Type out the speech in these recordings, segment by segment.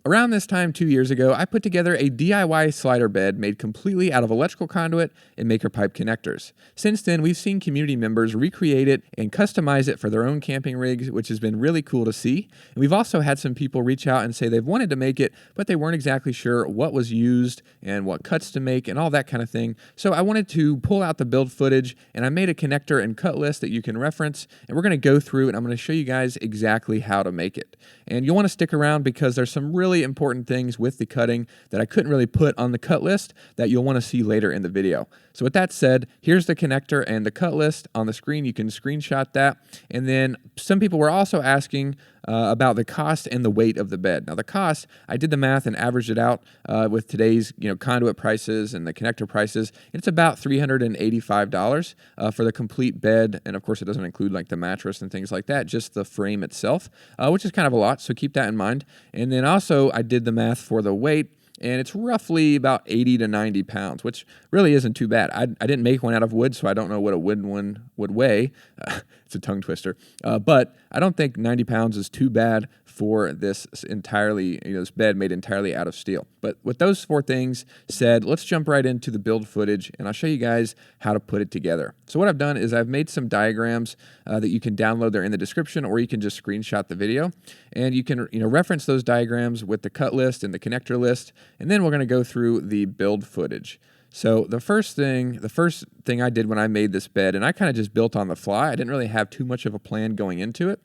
Around this time 2 years ago, I put together a DIY slider bed made completely out of electrical conduit and maker pipe connectors. Since then, we've seen community members recreate it and customize it for their own camping rigs, which has been really cool to see. And we've also had some people reach out and say they've wanted to make it, but they weren't exactly sure what was used and what cuts to make and all that kind of thing. So I wanted to pull out the build footage, and I made a connector and cut list that you can reference, and we're going to go through and I'm going to show you guys exactly how to make it. And you'll want to stick around because there's some really important things with the cutting that I couldn't really put on the cut list that you'll want to see later in the video. So with that said, here's the connector and the cut list on the screen. You can screenshot that. And then some people were also asking about the cost and the weight of the bed. Now the cost, I did the math and averaged it out with today's conduit prices and the connector prices. It's about $385 for the complete bed, and of course it doesn't include like the mattress and things like that, just the frame itself, which is kind of a lot, so keep that in mind. And then also I did the math for the weight, and it's roughly about 80 to 90 pounds, which really isn't too bad. I didn't make one out of wood, so I don't know what a wooden one would weigh. It's a tongue twister. But I don't think 90 pounds is too bad for this entirely, this bed made entirely out of steel. But with those four things said, let's jump right into the build footage, and I'll show you guys how to put it together. So what I've done is I've made some diagrams that you can download. They're in the description, or you can just screenshot the video, and you can reference those diagrams with the cut list and the connector list, and then we're going to go through the build footage. So the first thing I did when I made this bed, and I kind of just built on the fly. I didn't really have too much of a plan going into it.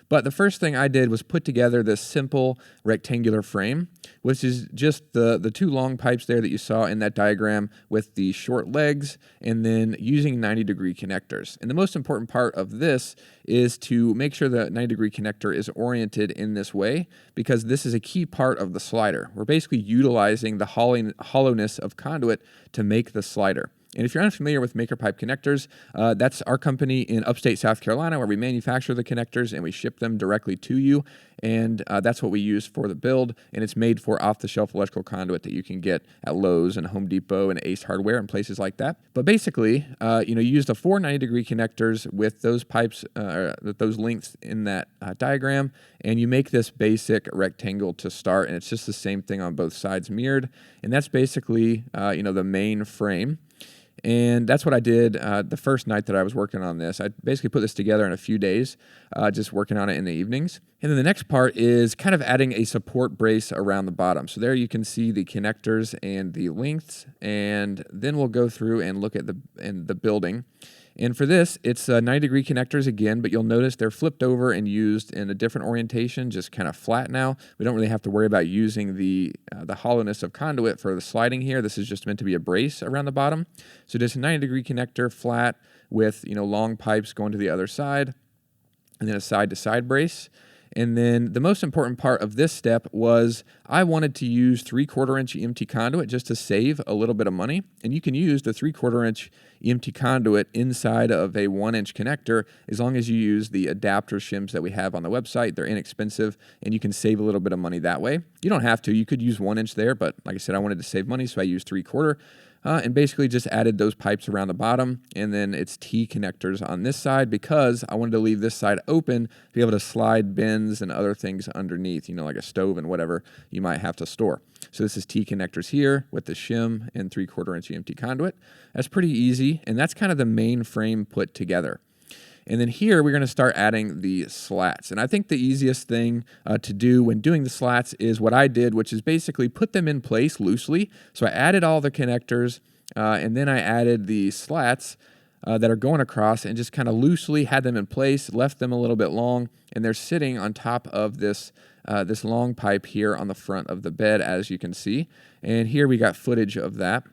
But the first thing I did was put together this simple rectangular frame, which is just the two long pipes there that you saw in that diagram with the short legs, and then using 90-degree connectors. And the most important part of this is to make sure the 90-degree connector is oriented in this way, because this is a key part of the slider. We're basically utilizing the hollowness of conduit to make the slider. And if you're unfamiliar with maker pipe connectors, that's our company in upstate South Carolina, where we manufacture the connectors and we ship them directly to you. And that's what we use for the build. And it's made for off-the-shelf electrical conduit that you can get at Lowe's and Home Depot and Ace Hardware and places like that. But basically, you use the 4 90-degree connectors with those pipes, those lengths in that diagram, and you make this basic rectangle to start. And it's just the same thing on both sides mirrored. And that's basically, the main frame. And that's what I did the first night that I was working on this. I basically put this together in a few days, just working on it in the evenings. And then the next part is kind of adding a support brace around the bottom. So there you can see the connectors and the lengths, and then we'll go through and look at the building. And for this, it's 90-degree connectors again, but you'll notice they're flipped over and used in a different orientation, just kind of flat now. We don't really have to worry about using the hollowness of conduit for the sliding here. This is just meant to be a brace around the bottom. So just a 90-degree connector, flat, with long pipes going to the other side, and then a side-to-side brace. And then the most important part of this step was I wanted to use 3/4 inch EMT conduit just to save a little bit of money. And you can use the 3/4 inch EMT conduit inside of a 1-inch connector as long as you use the adapter shims that we have on the website. They're inexpensive, and you can save a little bit of money that way. You don't have to. You could use 1 inch there, but like I said, I wanted to save money, so I used 3/4. And basically just added those pipes around the bottom, and then it's T connectors on this side because I wanted to leave this side open to be able to slide bins and other things underneath, like a stove and whatever you might have to store. So this is T connectors here with the shim and 3/4 inch EMT conduit. That's pretty easy, and that's kind of the main frame put together. And then here we're going to start adding the slats. And I think the easiest thing to do when doing the slats is what I did, which is basically put them in place loosely. So I added all the connectors, and then I added the slats that are going across, and just kind of loosely had them in place, left them a little bit long, and they're sitting on top of this long pipe here on the front of the bed, as you can see. And here we got footage of that.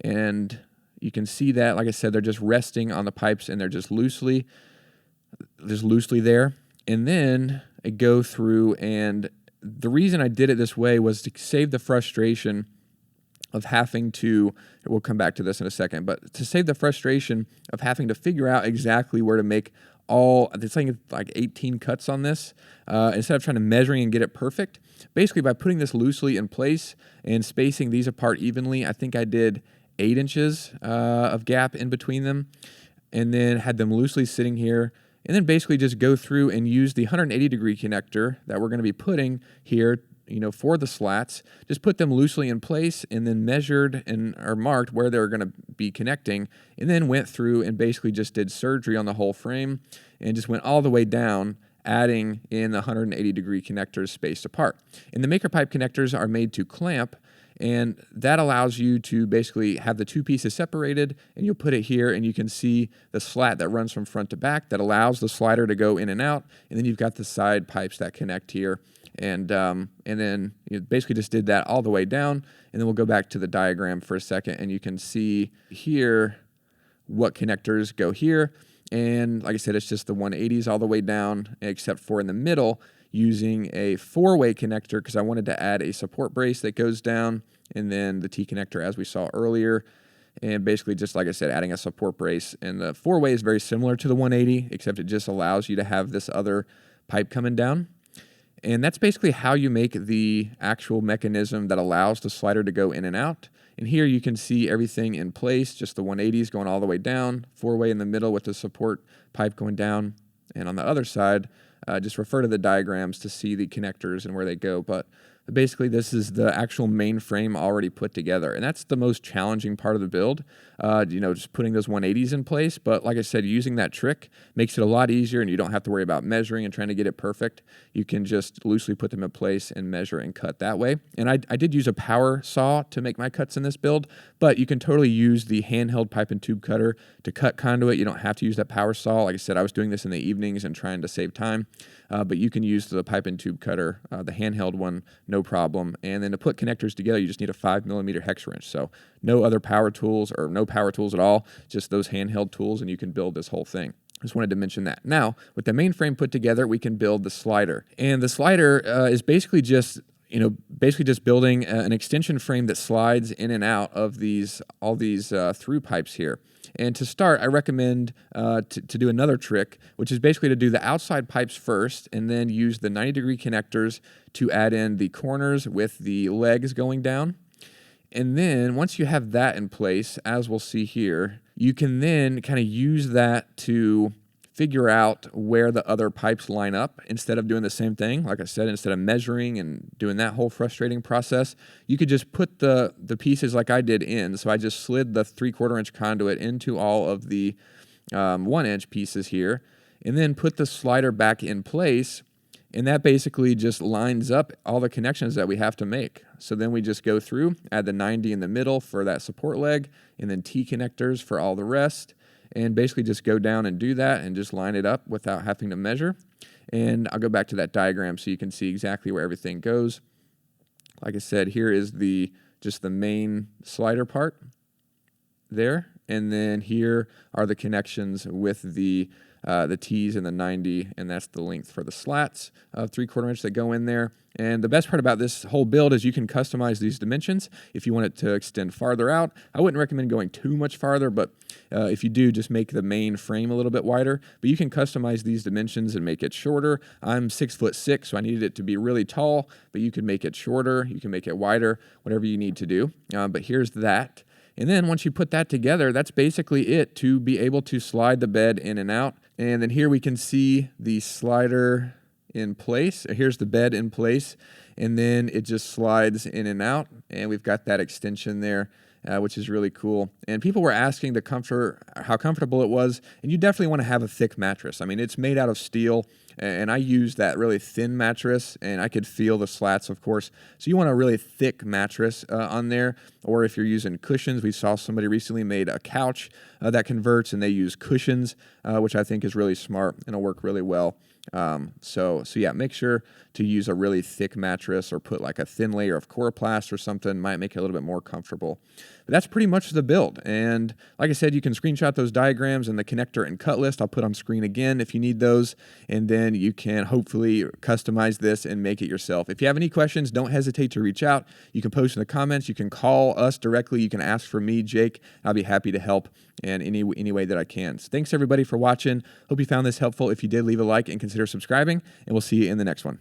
And you can see that, like I said, they're just resting on the pipes, and they're just loosely there. And then I go through, and the reason I did it this way was to save the frustration of having to, we'll come back to this in a second, but to save the frustration of having to figure out exactly where to make it's like 18 cuts on this, instead of trying to measuring and get it perfect. Basically, by putting this loosely in place and spacing these apart evenly, I think I did 8 inches of gap in between them, and then had them loosely sitting here, and then basically just go through and use the 180-degree connector that we're going to be putting here for the slats, just put them loosely in place and then measured and or marked where they were going to be connecting, and then went through and basically just did surgery on the whole frame and just went all the way down, adding in the 180-degree connectors spaced apart. And the maker pipe connectors are made to clamp, and that allows you to basically have the two pieces separated, and you'll put it here, and you can see the slat that runs from front to back that allows the slider to go in and out, and then you've got the side pipes that connect here. And then you basically just did that all the way down, and then we'll go back to the diagram for a second, and you can see here what connectors go here. And like I said, it's just the 180s all the way down, except for in the middle, using a 4-way connector because I wanted to add a support brace that goes down, and then the T connector as we saw earlier. And basically just like I said, adding a support brace. And the 4-way is very similar to the 180, except it just allows you to have this other pipe coming down. And that's basically how you make the actual mechanism that allows the slider to go in and out. And here you can see everything in place, just the 180s going all the way down, 4-way in the middle with the support pipe going down. And on the other side, just refer to the diagrams to see the connectors and where they go. But basically, this is the actual main frame already put together. And that's the most challenging part of the build, just putting those 180s in place. But like I said, using that trick makes it a lot easier, and you don't have to worry about measuring and trying to get it perfect. You can just loosely put them in place and measure and cut that way. And I did use a power saw to make my cuts in this build, but you can totally use the handheld pipe and tube cutter to cut conduit. You don't have to use that power saw. Like I said, I was doing this in the evenings and trying to save time. But you can use the pipe and tube cutter, the handheld one, no problem. And then to put connectors together, you just need a 5mm hex wrench. So no other power tools or no power tools at all, just those handheld tools, and you can build this whole thing. Just wanted to mention that. Now, with the main frame put together, we can build the slider. And the slider is basically just building an extension frame that slides in and out of all these through pipes here. And to start, I recommend to do another trick, which is basically to do the outside pipes first and then use the 90-degree connectors to add in the corners with the legs going down. And then once you have that in place, as we'll see here, you can then kind of use that to figure out where the other pipes line up instead of doing the same thing. Like I said, instead of measuring and doing that whole frustrating process, you could just put the pieces like I did in. So I just slid the 3/4 inch conduit into all of the 1-inch pieces here, and then put the slider back in place. And that basically just lines up all the connections that we have to make. So then we just go through, add the 90 in the middle for that support leg, and then T connectors for all the rest. And basically just go down and do that and just line it up without having to measure. And I'll go back to that diagram so you can see exactly where everything goes. Like I said, here is just the main slider part there. And then here are the connections with the T's and the 90, and that's the length for the slats of 3/4 inch that go in there. And the best part about this whole build is you can customize these dimensions if you want it to extend farther out. I wouldn't recommend going too much farther, but if you do, just make the main frame a little bit wider. But you can customize these dimensions and make it shorter. I'm 6'6", so I needed it to be really tall, but you can make it shorter, you can make it wider, whatever you need to do. But here's that. And then once you put that together, that's basically it to be able to slide the bed in and out. And then here we can see the slider in place. Here's the bed in place. And then it just slides in and out. And we've got that extension there, which is really cool. And people were asking how comfortable it was. And you definitely want to have a thick mattress. I mean, it's made out of steel. And I used that really thin mattress, and I could feel the slats, of course. So you want a really thick mattress on there. Or if you're using cushions, we saw somebody recently made a couch that converts, and they use cushions, which I think is really smart and will work really well. So yeah, make sure to use a really thick mattress or put like a thin layer of Coroplast or something. Might make it a little bit more comfortable. But that's pretty much the build. And like I said, you can screenshot those diagrams and the connector and cut list. I'll put on screen again if you need those. And then you can hopefully customize this and make it yourself. If you have any questions, don't hesitate to reach out. You can post in the comments. You can call us directly. You can ask for me, Jake. I'll be happy to help in any way that I can. So thanks everybody for watching. Hope you found this helpful. If you did, leave a like and consider subscribing, and we'll see you in the next one.